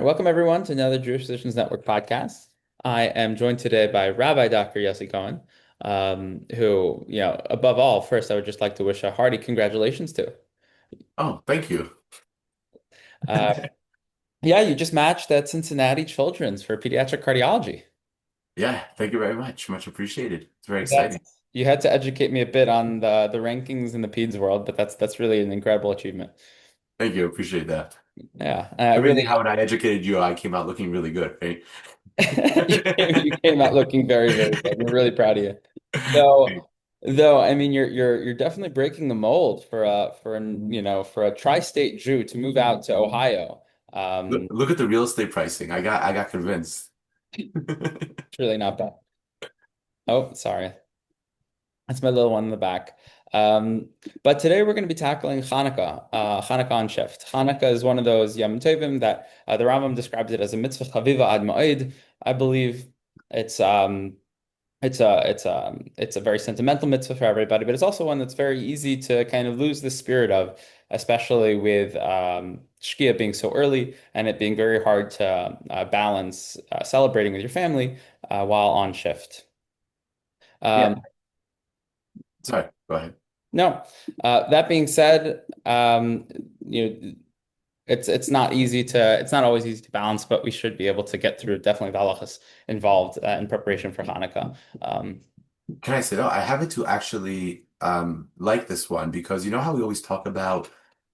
welcome everyone to another Jewish Physicians Network podcast. I am joined today by Rabbi Dr. Yossi Cohen, who, above all, first I would just like to wish a hearty congratulations to. Oh, thank you. Uh, yeah, you just matched at Cincinnati Children's for pediatric cardiology. Yeah, thank you very much. Much appreciated. It's very That's exciting. You had to educate me a bit on the rankings in the peds world, but that's really an incredible achievement. Thank you. Appreciate that. Yeah, I Amazing really how when I educated you, I came out looking really good, right? you came out looking very, very good. We're really proud of you. Though, I mean, you're definitely breaking the mold for a tri-state Jew to move out to Ohio. Look, Um, look at the real estate pricing. I got convinced. it's really not bad. Oh, sorry, that's my little one in the back. Um, but today we're going to be tackling Chanukah, Chanukah on shift. Chanukah is one of those Yom Tovim that the Rambam describes it as a mitzvah chaviva ad ma'od. I believe it's it's a very sentimental mitzvah for everybody, but it's also one that's very easy to kind of lose the spirit of, especially with Shkia being so early and it being very hard to balance celebrating with your family while on shift. Yeah. Um, Sorry. Go ahead. no, that being said, you know, it's not always easy to balance, but we should be able to get through definitely the halachas involved in preparation for Hanukkah. Can I say though, I happen to actually like this one because you know how we always talk about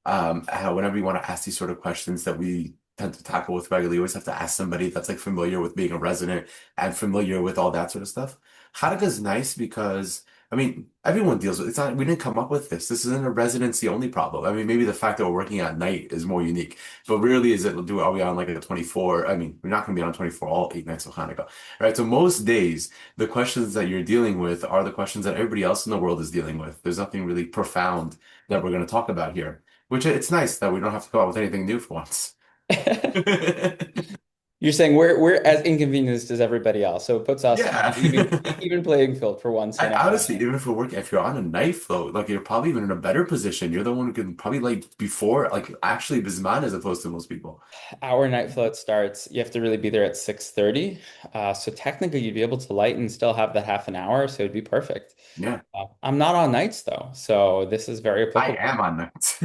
how whenever we want to ask these sort of questions that we tend to tackle with regularly, you always have to ask somebody that's like familiar with being a resident and familiar with all that sort of stuff. Hanukkah is nice because I mean everyone deals with it's not we didn't come up with this. This isn't a residency only problem. I mean maybe the fact that we're working at night is more unique, but rarely is it are we on like a 24? I mean, we're not gonna be on 24 all 8 nights of Hanukkah. Right. So most days the questions that you're dealing with are the questions that everybody else in the world is dealing with. There's nothing really profound that we're going to talk about here, which it's nice that we don't have to go out with anything new for once. You're saying we're as inconvenienced as everybody else, so it puts us on Yeah. an even playing field for once I in our honestly, even if we're working, if you're on a night float, like you're probably even in a better position. You're the one who can probably like before, like actually Bisman as opposed to most people. our night float starts. You have to really be there at 6:30. So technically you'd be able to light and still have that half an hour, so it'd be perfect. Yeah. I'm not on nights though, so this is very I applicable. am on nights.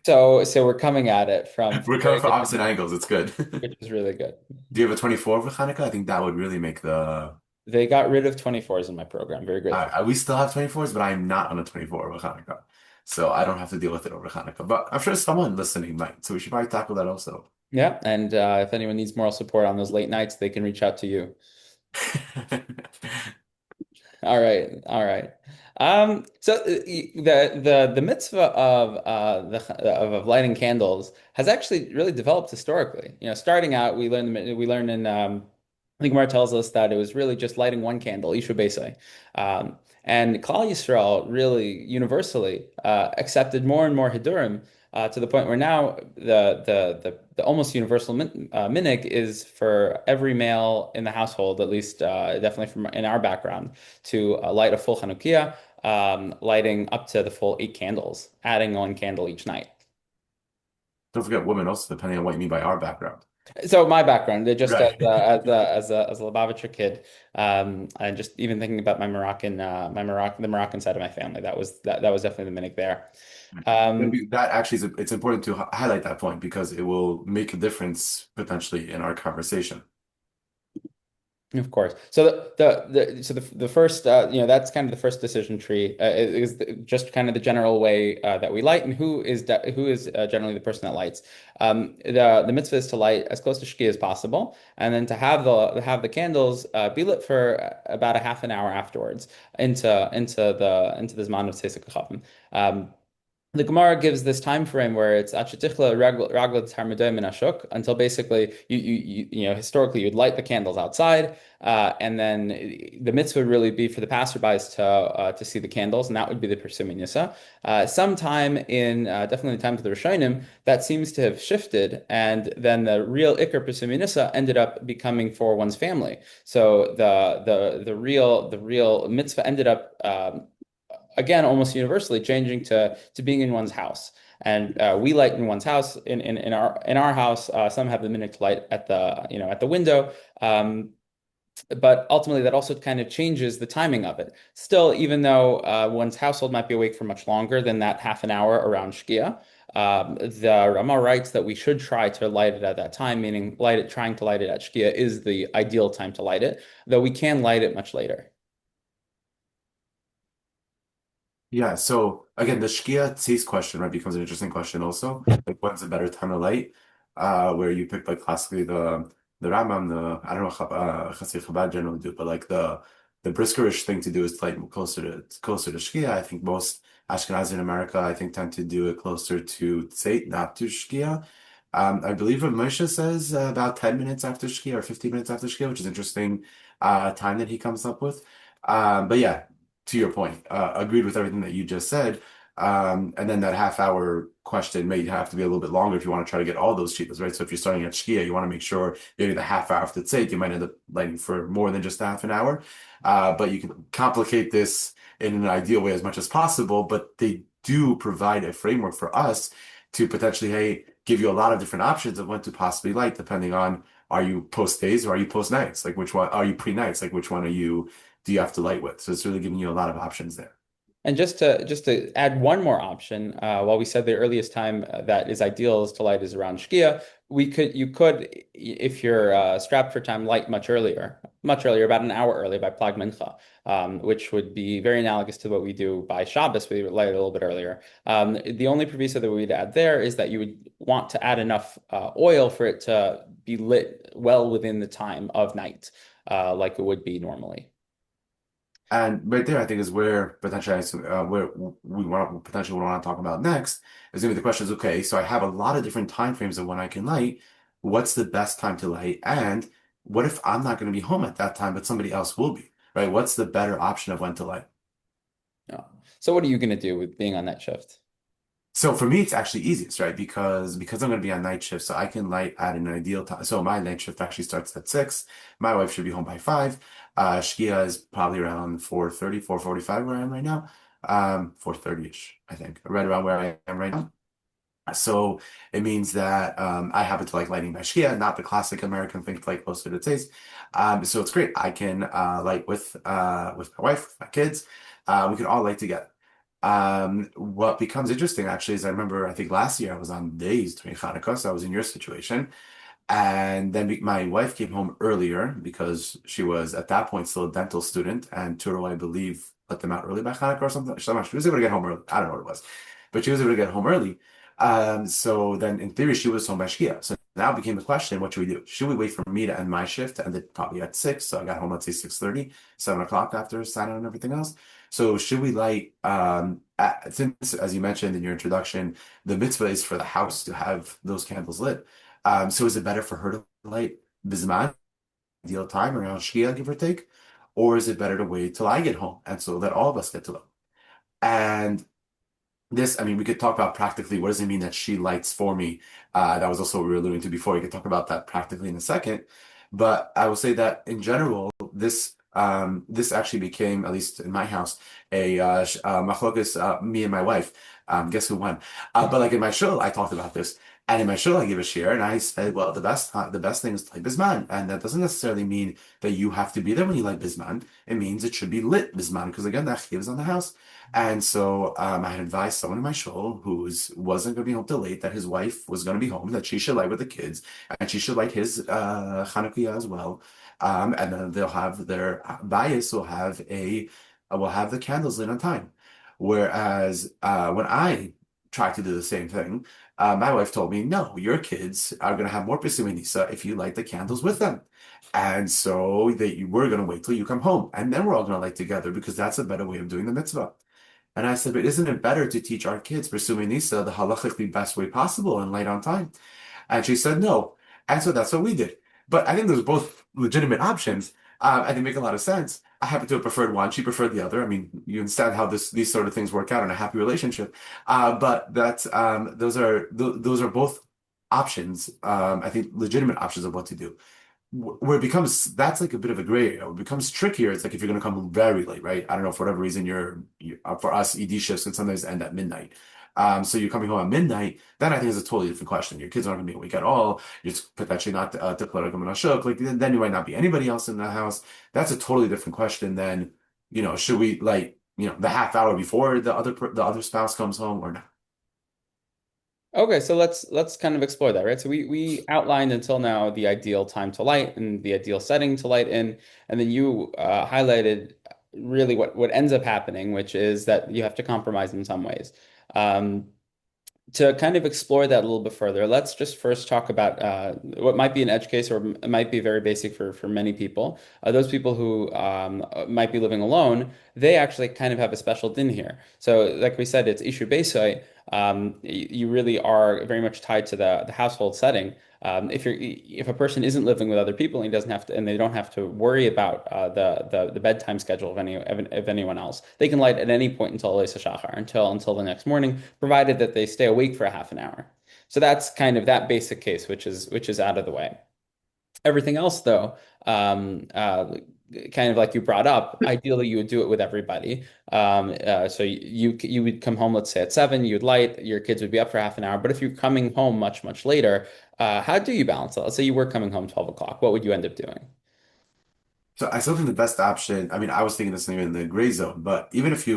So we're coming at it from We're coming very from opposite different, angles. It's good. which is really good. Do you have a 24 for Hanukkah? I think that would really make the They got rid of 24s in my program. Very grateful. we still have 24s, but I'm not on a 24 over Hanukkah. So I don't have to deal with it over Hanukkah. But I'm sure someone listening might. So we should probably tackle that also. Yeah, and if anyone needs moral support on those late nights, they can reach out to you. All right, all right. So the mitzvah of lighting candles has actually really developed historically. Starting out, we learn in the Gemara tells us that it was really just lighting one candle, Isha Beisai. And Klal Yisrael really universally accepted more and more Hidurim to the point where now the almost universal minhag is for every male in the household, at least definitely from in our background, to light a full Chanukiah, lighting up to the full 8 candles, adding one candle each night. Don't forget women also, depending on what you mean by our background. So my background, they just Right. as a Lubavitcher kid, and just even thinking about the Moroccan side of my family, that was definitely the minhag there. Um, That actually it's important to highlight that point because it will make a difference potentially in our conversation. Of course. So the first that's kind of the first decision tree just kind of the general way that we light and who is generally the person that lights. The mitzvah is to light as close to shki as possible, and then to have the candles be lit for about a half an hour afterwards into the zman of tzeisak chafim. The Gemara gives this time frame where it's achetichla ragla tarmadoy min ashuk until basically historically you'd light the candles outside, and then the mitzvah would really be for the passerbys to see the candles, and that would be the Persimmon Nisa. Sometime in definitely the time of the Rishonim, that seems to have shifted, and then the real Iker Persimmon Nisa ended up becoming for one's family. So the real mitzvah ended up again, almost universally changing to being in one's house. And we light in one's house. In our house, some have the minute to light at the window. But ultimately, that also kind of changes the timing of it. Still, even though one's household might be awake for much longer than that half an hour around Shkia, the Rama writes that we should try to light it at that time, meaning trying to light it at Shkia is the ideal time to light it, though we can light it much later. Yeah, so again, the Shkia Tzis question, right, becomes an interesting question also. Like, when's a better time to light? Where you pick like classically the Rambam, the I don't know Chassid Chabad generally do, but like the briskerish thing to do is to light closer to Shkia. I think most Ashkenazis in America, I think, tend to do it closer to Tzeit, not to Shkia. I believe what Moshe says about 10 minutes after Shkia or 15 minutes after Shkia, which is interesting time that he comes up with. But yeah, to your point, agreed with everything that you just said. And then that half hour question may have to be a little bit longer if you want to try to get all those cheetahs, right? So if you're starting at Shkia, you want to make sure you're getting the half hour after Tzeit. You might end up lighting for more than just half an hour. But you can complicate this in an ideal way as much as possible. But they do provide a framework for us to potentially, hey, give you a lot of different options of when to possibly light, depending on are you post days or are you post nights? Like which one are you pre nights? Like which one do you have to light with? So it's really giving you a lot of options there. And just to add one more option, while we said the earliest time that is ideal is to light is around Shkia, if you're strapped for time, light much earlier, about an hour early by plag mincha, which would be very analogous to what we do by Shabbos. We would light a little bit earlier. The only proviso that we would add there is that you would want to add enough oil for it to be lit well within the time of night, like it would be normally. And right there, I think is where where we potentially want to talk about next is going to be the question is, okay, so I have a lot of different time frames of when I can light. What's the best time to light? And what if I'm not going to be home at that time, but somebody else will be, right? What's the better option of when to light? Yeah. So what are you going to do with being on that shift? So for me, it's actually easiest, right? Because I'm going to be on night shift, so I can light at an ideal time. So my night shift actually starts at 6. My wife should be home by 5. Shkia is probably around 4:30, 4:45 where I am right now. 4:30-ish, I think, right around where I am right now. So it means that I happen to like lighting by Shkia, not the classic American thing to light closer to taste. So it's great. I can light with my wife, with my kids. We can all light together. What becomes interesting actually is I remember I think last year I was on days during Chanukah, so I was in your situation. And then my wife came home earlier because she was at that point still a dental student, and Turo, I believe, let them out early by Hanukkah or something. She was able to get home early. I don't know what it was, but she was able to get home early. So then in theory, she was home by Shkia. So now it became the question, what should we do? Should we wait for me to end my shift to end it probably at 6? So I got home, let's say 6:30, 7 o'clock after sign and everything else. So should we light, since, as you mentioned in your introduction, the mitzvah is for the house to have those candles lit. So is it better for her to light Bisman, ideal time around Shkia, give or take? Or is it better to wait till I get home and so that all of us get to them? And this, I mean, we could talk about practically what does it mean that she lights for me? That was also what we were alluding to before. We could talk about that practically in a second. But I will say that in general, this actually became, at least in my house, a machlokas, me and my wife. Guess who won? But like in my show, I talked about this. And in my show, I give a share, and I said, well, the best thing is to light bisman, and that doesn't necessarily mean that you have to be there when you light bisman. It means it should be lit bisman, because again, that gives on the house. And so I had advised someone in my shul who wasn't going to be home till late that his wife was going to be home, that she should light with the kids, and she should light his Chanukah as well. And then they'll have their bias will have the candles lit on time. Whereas when I tried to do the same thing, my wife told me, no, your kids are going to have more Pesumei Nisa if you light the candles with them. And so we're going to wait till you come home. And then we're all going to light together because that's a better way of doing the mitzvah. And I said, but isn't it better to teach our kids Pesumei Nisa the halachically best way possible and light on time? And she said no. And so that's what we did. But I think those are both legitimate options. And they make a lot of sense. I happen to have preferred one. She preferred the other. I mean, you understand how these sort of things work out in a happy relationship. But that's those are both options. I think legitimate options of what to do. Where it becomes that's like a bit of a gray area. It becomes trickier. It's like if you're going to come home very late, right? I don't know for whatever reason for us ED shifts can sometimes end at midnight. So you're coming home at midnight, then I think is a totally different question. Your kids aren't going to be awake at all. You're potentially not declared a shuk. Like then you might not be anybody else in the house. That's a totally different question than, should we like, the half hour before the other spouse comes home or not? Okay, so let's kind of explore that, right? So we outlined until now the ideal time to light and the ideal setting to light in, and then you highlighted really what ends up happening, which is that you have to compromise in some ways. Um, to kind of explore that a little bit further, let's just first talk about what might be an edge case or it might be very basic for many people. Those people who might be living alone, they actually kind of have a special din here. So, like we said, it's issue basoi. You really are very much tied to the household setting. If a person isn't living with other people and he doesn't have to and they don't have to worry about the bedtime schedule of anyone else, they can light at any point until Elisa Shachar, until the next morning, provided that they stay awake for a half an hour. So that's kind of that basic case, which is out of the way. Everything else, though, kind of like you brought up, ideally you would do it with everybody. So you would come home, let's say at 7, you'd light, your kids would be up for half an hour. But if you're coming home much later, how do you balance that? Let's say you were coming home 12 o'clock. What would you end up doing? So I still think the best option, I mean, I was thinking this thing in the gray zone, but even with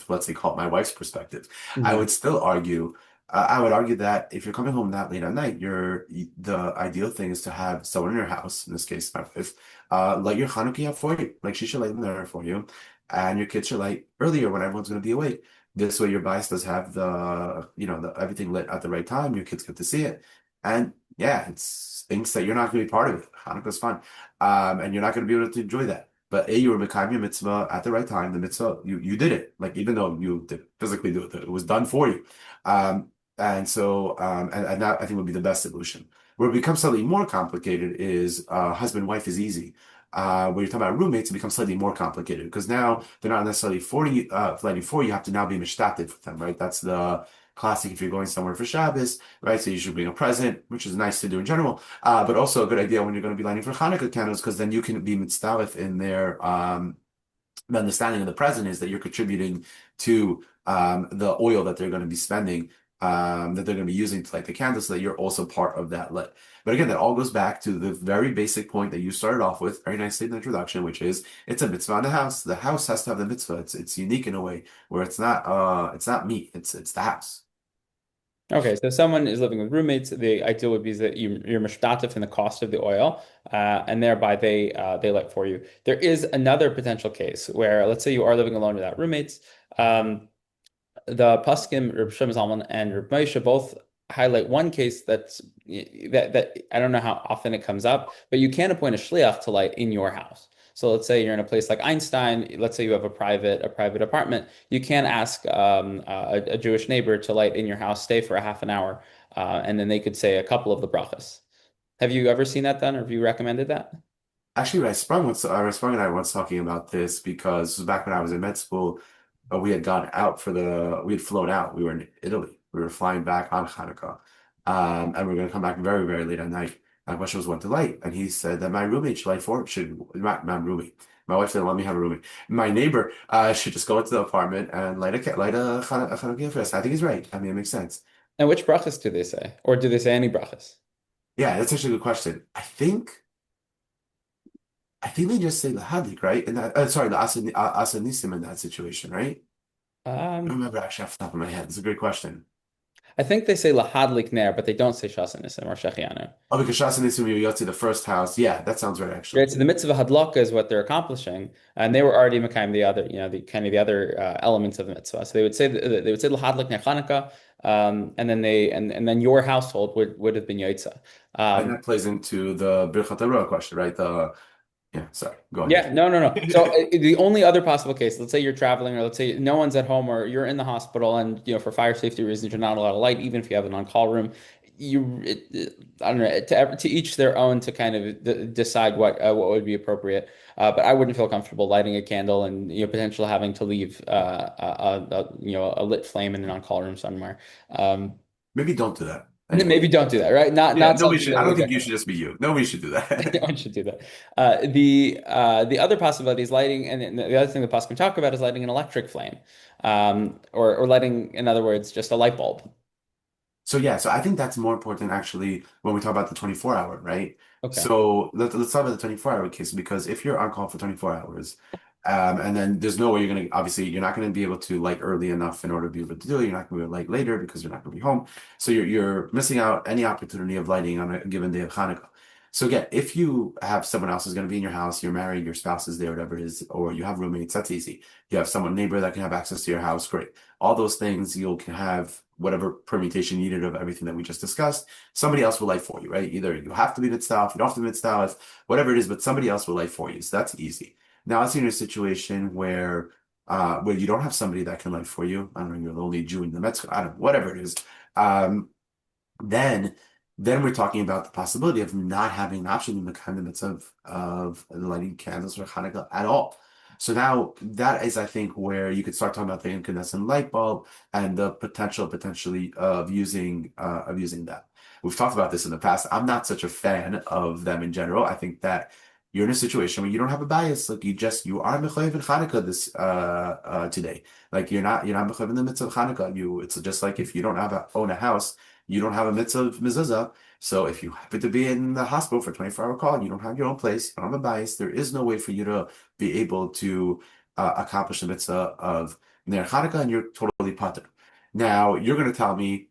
let's say call it my wife's perspective, I Mhm. would still argue, I would argue that if you're coming home that late at night, the ideal thing is to have someone in your house, in this case, my wife, light your Chanukah up for you. Like she should light them there for you, and your kids should light earlier when everyone's going to be awake. This way, your bias does have everything lit at the right time. Your kids get to see it, and yeah, it's things that you're not going to be part of it. Hanukkah's fun, and you're not going to be able to enjoy that. But A, you were Mekayim your mitzvah at the right time. The mitzvah, you did it. Like even though you did physically do it, it was done for you. And that I think would be the best solution. Where it becomes slightly more complicated is husband-wife is easy. When you're talking about roommates, it becomes slightly more complicated because now they're not necessarily lighting for you. You have to now be mishtatif with them, right? That's the classic if you're going somewhere for Shabbos, right? So you should bring a present, which is nice to do in general. But also a good idea when you're going to be lighting for Hanukkah candles, because then you can be mitzvah in their the understanding of the present is that you're contributing to the oil that they're going to be spending, that they're going to be using to light the candles, so that you're also part of that lit. But again, that all goes back to the very basic point that you started off with very nicely in the introduction, which is it's a mitzvah in the house. The house has to have the mitzvah. It's unique in a way where it's not me, it's the house. Okay, so if someone is living with roommates, the ideal would be that you're mishtatif in the cost of the oil, and thereby they light for you. There is another potential case where, let's say, you are living alone without roommates. The Paskim, Reb Shlomo Zalman and Reb Moshe both highlight one case that I don't know how often it comes up, but you can appoint a shliach to light in your house. So let's say you're in a place like Einstein. Let's say you have a private apartment. You can ask a Jewish neighbor to light in your house, stay for a half an hour, and then they could say a couple of the brachas. Have you ever seen that done, or have you recommended that? Actually, Sprung and I were once talking about this because this was back when I was in med school. We had gone out we had flown out. We were in Italy. We were flying back on Hanukkah. And we were going to come back very, very late at night. My question was when to light. And he said that my roommate should light for, should, my roommate. My wife didn't let me have a roommate. My neighbor should just go into the apartment and light a Hanukkah fest. I think he's right. I mean, it makes sense. And which brachas do they say, or do they say any brachas? Yeah, that's actually a good question. I think they just say lahadlik, right? And sorry, the asanisim in that situation, right? I don't Um, remember actually off the top of my head. It's a great question. I think they say lahadlik ner, but they don't say shas nisim or shechianu. Oh, because Shasanisim you to the first house. Yeah, that sounds right, Right, actually. so the mitzvah hadlaka is what they're accomplishing, and they were already mekayim the other, the kind of the other elements of the mitzvah. So they would say l'hadlik ner Chanukah, and then your household would have been yaitza. And Um, that plays into the Birkat Ha'roeh question, right? Yeah, sorry, go yeah, ahead. no, no, no. So the only other possible case, let's say you're traveling, or let's say no one's at home, or you're in the hospital, and for fire safety reasons, you're not allowed to light, even if you have an on-call room. I don't know, to each their own to kind of decide what would be appropriate. But I wouldn't feel comfortable lighting a candle and potentially having to leave a lit flame in an on-call room somewhere. Um, Maybe don't do that. Anyway. Maybe don't do that, right? Yeah, Not nobody something should. that I we don't would think you should recommend. just be you. Nobody should do No that. one should do that. The other possibility is lighting, and the other thing the Paskim talk about is lighting an electric flame, or lighting, in other words, just a light bulb. So yeah, so I think that's more important actually when we talk about the 24 hour, right? Okay. So let's talk about the 24-hour case because if you're on call for 24 hours, and then there's no way you're gonna obviously you're not gonna be able to light early enough in order to be able to do it. You're not gonna be able to light later because you're not gonna be home. So you're missing out any opportunity of lighting on a given day of Hanukkah. So again, if you have someone else who's gonna be in your house, you're married, your spouse is there, whatever it is, or you have roommates, that's easy. You have someone neighbor that can have access to your house, great. All those things you can have whatever permutation needed of everything that we just discussed. Somebody else will light for you, right? Either you have to be mitzvah, you don't have to be mitzvah, whatever it is, but somebody else will light for you. So that's easy. Now, it's in a situation where you don't have somebody that can light for you. I don't know, you're the only Jew in the Metzger, I don't know, whatever it is. Um, then then we're talking about the possibility of not having an option in the kind of midst of lighting candles for Hanukkah at all. So now that is, I think, where you could start talking about the incandescent light bulb and the potentially of using that. We've talked about this in the past. I'm not such a fan of them in general. I think that you're in a situation where you don't have a bias. Like you are mechayev in Hanukkah this today. Like you're not mechayev in the midst of Hanukkah. It's just like if you don't own a house, you don't have a mitzvah of mezuzah. So if you happen to be in the hospital for a 24-hour call, and you don't have your own place, you don't have a bias, there is no way for you to be able to accomplish the mitzvah of Ner Chanukah, and you're totally patur. Now, you're going to tell me,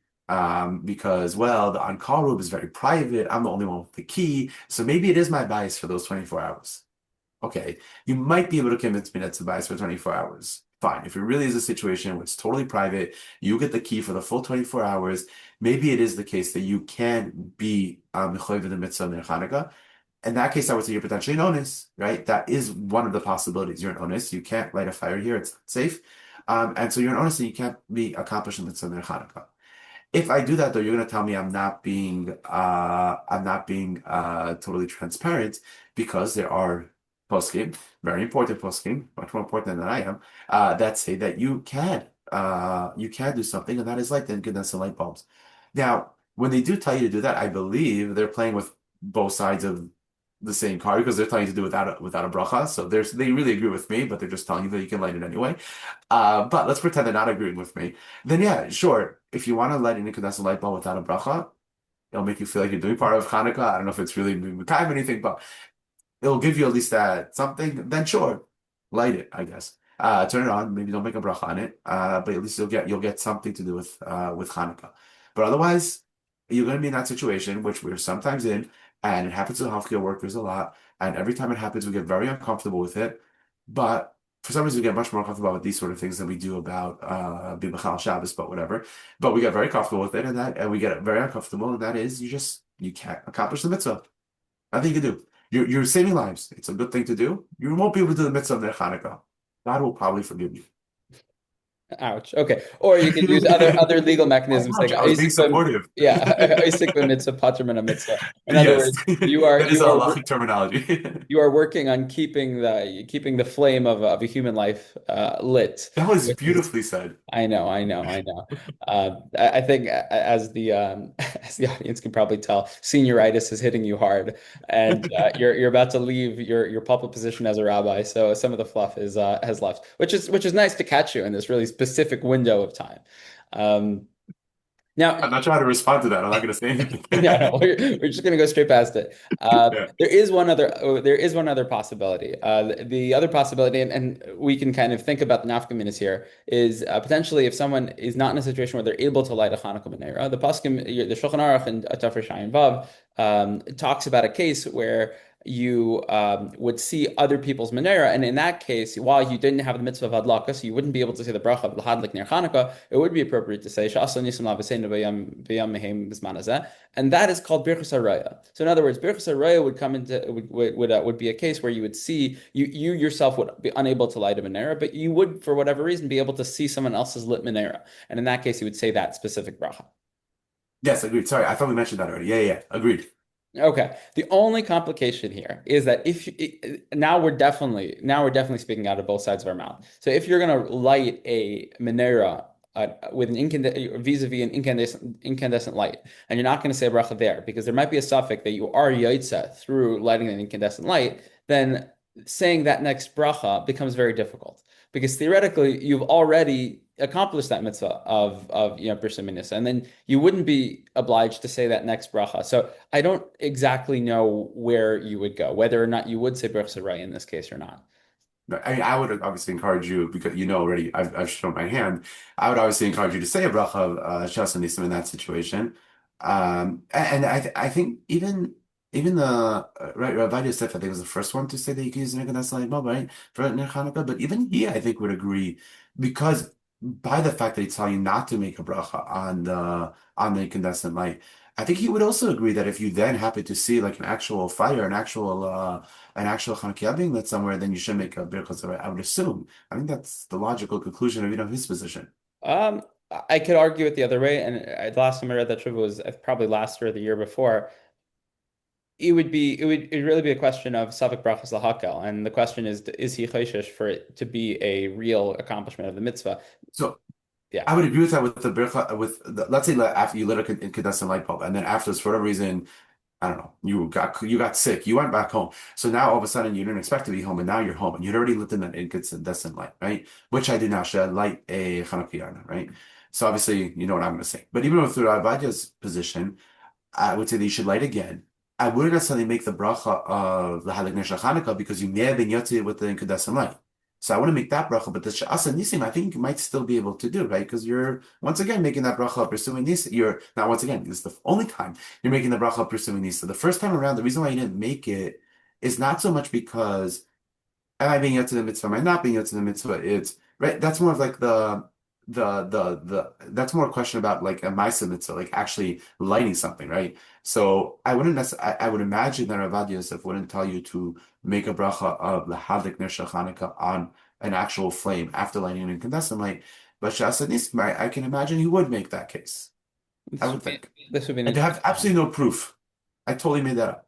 because, well, the on-call room is very private, I'm the only one with the key, so maybe it is my bias for those 24 hours. Okay, you might be able to convince me that's a bias for 24 hours. Fine. If it really is a situation where it's totally private, you get the key for the full 24 hours, maybe it is the case that you can be mechoyev in the mitzvah near Hanukkah. In that case, I would say you're potentially an onus, right? That is one of the possibilities. You're an onus. You can't light a fire here. It's not safe. And so you're an onus and you can't be accomplished in the mitzvah near Hanukkah. If I do that though, you're gonna tell me I'm not being totally transparent because there are poskim, very important poskim, much more important than I am, that say that you can do something, and that is light the incandescent light bulbs. Now, when they do tell you to do that, I believe they're playing with both sides of the same card because they're telling you to do without a bracha. So they really agree with me, but they're just telling you that you can light it anyway. But let's pretend they're not agreeing with me. Then yeah, sure. If you want to light an incandescent light bulb without a bracha, it'll make you feel like you're doing part of Hanukkah. I don't know if it's really time or anything, but it'll give you at least that something. Then sure, light it, I guess. Turn it on. Maybe don't make a bracha on it. But at least you'll get something to do with Hanukkah. But otherwise, you're going to be in that situation, which we're sometimes in, and it happens to healthcare workers a lot. And every time it happens, we get very uncomfortable with it. But for some reason, we get much more comfortable with these sort of things than we do about Bimachal Shabbos, but whatever. But we get very comfortable with it, and we get very uncomfortable, and that is you can't accomplish the mitzvah. Nothing you can do. You're saving lives. It's a good thing to do. You won't be able to do the mitzvah of Ner Chanukah. God will probably forgive you. Ouch. Okay. Or you could use other legal mechanisms like Ouch, I was being supportive. yeah, mitzvah, paterman mitzvah. In other Yes, words, that is a halachic terminology. you are working on keeping the flame of a human life lit, That was which is beautifully said. I know. I think as the as the audience can probably tell, senioritis is hitting you hard, and you're about to leave your pulpit position as a rabbi. So some of the fluff is has left, which is nice to catch you in this really specific window of time. Um, I'm now, not trying to respond to that. I'm not going to say no, anything. we're just going to go straight past it. Yeah. There is one other possibility. The other possibility, and we can kind of think about the nafkaminas here, is potentially if someone is not in a situation where they're able to light a Hanukkah menorah. The Paskim, the Shulchan Aruch and Tafresh Ayin Vav talks about a case where you would see other people's menorah, and in that case, while you didn't have the mitzvah of hadlaka, so you wouldn't be able to say the bracha of l'hadlik ner Chanukah, it would be appropriate to say sha'as HaNisim la'aviseinu b'yam mehem b'zman hazeh, and that is called Birkat Ha'roeh. So in other words, Birkat Ha'roeh would come into would be a case where you would see you yourself would be unable to light a menorah, but you would for whatever reason be able to see someone else's lit menorah, and in that case, you would say that specific bracha. Yes, agreed. Sorry, I thought we mentioned that already. Yeah, agreed. Okay. The only complication here is that now we're definitely speaking out of both sides of our mouth. So if you're going to light a menorah with an vis-a-vis an incandescent light, and you're not going to say a bracha there because there might be a suffix that you are yotze through lighting an incandescent light, then saying that next bracha becomes very difficult because theoretically you've already accomplished that mitzvah of Birkat Ha'roeh, and then you wouldn't be obliged to say that next bracha. So I don't exactly know where you would go, whether or not you would say Birkat Ha'roeh in this case or not. I mean, I would obviously encourage you because you know already I've shown my hand. I would obviously encourage you to say a bracha of Shas HaNisim in that situation. And I think even the right Rabbi Yosef, I think was the first one to say that you can use an incandescent light bulb, right, for Ner Chanukah. But even he, I think, would agree because by the fact that he's telling you not to make a bracha on the incandescent light. I think he would also agree that if you then happen to see like an actual fire, an actual Chanukah being lit somewhere, then you should make a Birkat Ha'roeh, I would assume. I think that's the logical conclusion of his position. Um, I could argue it the other way, and the last time I read that trivia was probably last year or the year before. It would really be a question of Savik Brachas Lahakel, and the question is he chayshish for it to be a real accomplishment of the mitzvah? So Yeah. I would agree with that with the Birkat, let's say like, after you lit a incandescent light bulb, and then afterwards, for whatever reason, I don't know, you got sick, you went back home. So now all of a sudden you didn't expect to be home, and now you're home, and you'd already lit in an incandescent light, right? Which I do now, should I light a Chanukah, right? So obviously, you know what I'm going to say. But even with Ravadia's position, I would say that you should light again. I wouldn't necessarily make the bracha of the halachic Chanukah because you may have been yotzi with the incandescent light. So I want to make that bracha, but the Sha'as HaNisim, I think you might still be able to do, right? Because you're once again making that bracha of pursuing Nisa. You're not once again, this is the only time you're making the bracha of pursuing Nisa. The first time around, the reason why you didn't make it is not so much because am I being yet to the mitzvah? Am I not being yet to the mitzvah? It's right. That's more of like the that's more a question about like a ma'aseh mitzvah, like actually lighting something, right? So I wouldn't necessarily, I would imagine that Ravad Yosef wouldn't tell you to make a bracha of the halachic Ner Chanukah on an actual flame after lighting an incandescent light. But Shas HaNisim, I can imagine he would make that case. I This would would be think. this would be an And to have interesting. absolutely no proof. I totally made that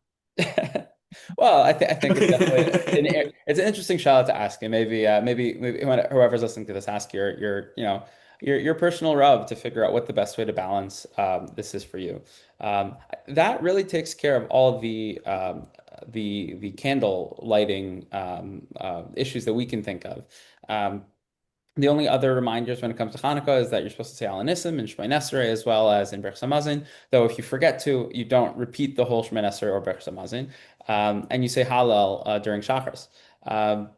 Well, I think it's definitely up. it's an interesting shout out to ask, and maybe whoever's listening to this, ask your personal rub to figure out what the best way to balance this is for you. That really takes care of all the candle lighting issues that we can think of. The only other reminders when it comes to Hanukkah is that you're supposed to say HaNisim and Shemay Nesrei as well as in Birkat Hamazon. Though if you forget to, you don't repeat the whole Shemay Nesrei or Birkat Hamazon, and you say Hallel during Shachris. Um,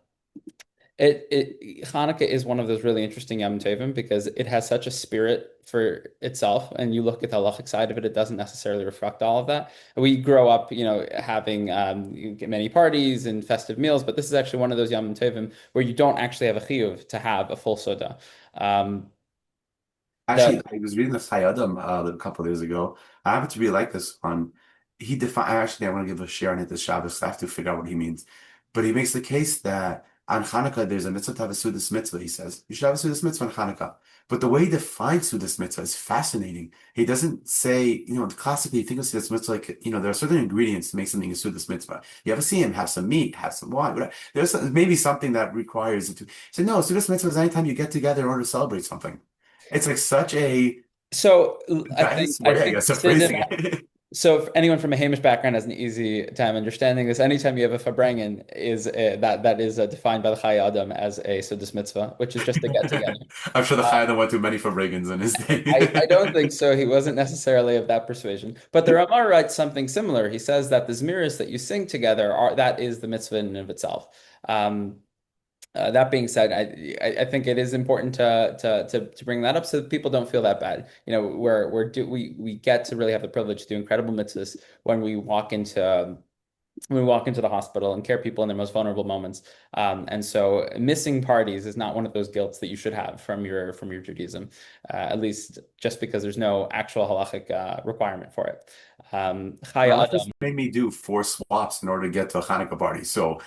Hanukkah is one of those really interesting Yom Tovim because it has such a spirit for itself, and you look at the halachic side of it, it doesn't necessarily reflect all of that. We grow up, having many parties and festive meals, but this is actually one of those Yom Tovim where you don't actually have a chiyuv to have a full soda. Um, the Actually, I was reading the Chayyim a couple of days ago. I happen to really like this one. He define actually, I want to give a share on it this Shabbos. I have to figure out what he means. But he makes the case that on Hanukkah there's a mitzvah to have a Sudas mitzvah. He says you should have a Sudas mitzvah on Hanukkah. But the way he defines Sudas mitzvah is fascinating. He doesn't say, classically you think of Sudas mitzvah like, there are certain ingredients to make something a Sudas mitzvah. You ever see him have some meat, have some wine, whatever. Maybe something that requires it to. So no, Sudas mitzvah is anytime you get together in order to celebrate something. It's like such a so I think nice I way, I think guess, of Siddim. phrasing it. So if anyone from a Hamish background has an easy time understanding this, anytime you have a Farbrengen that is defined by the Chai Adam as a Sudas mitzvah, which is just a get together. I'm sure the Chayadam went through many for Reagans in his I day. don't think so. He wasn't necessarily of that persuasion. But the Ramah writes something similar. He says that the Zmiris that you sing together that is the mitzvah in and of itself. Um, that being said, I think it is important to bring that up so that people don't feel that bad. We get to really have the privilege to do incredible mitzvahs when we walk into the hospital and care people in their most vulnerable moments. And so missing parties is not one of those guilts that you should have from your Judaism, at least just because there's no actual halachic My requirement for it. Chaya office made me do 4 swaps in order to get to a Hanukkah party, so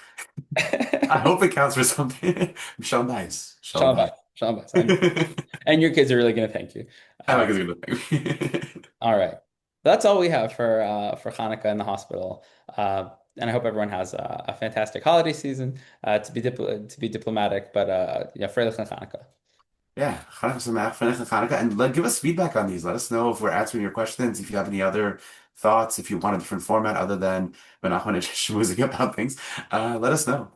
I Adam. hope it counts for something. Shalom Bayis. Shalom Shalom Bayis. Bach. Shalom Bach. And your kids are really going to thank you. I Uh, like a good thing. all right. That's all we have for Hanukkah in the hospital. And I hope everyone has a fantastic holiday season. To be diplomatic, but Freilich and Hanukkah. Yeah, Chanukah Sameach, Menachem Chanukah, and give us feedback on these. Let us know if we're answering your questions. If you have any other thoughts, if you want a different format other than Menachem and schmoozing about things, let us know.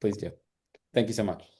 Please do. Thank you so much.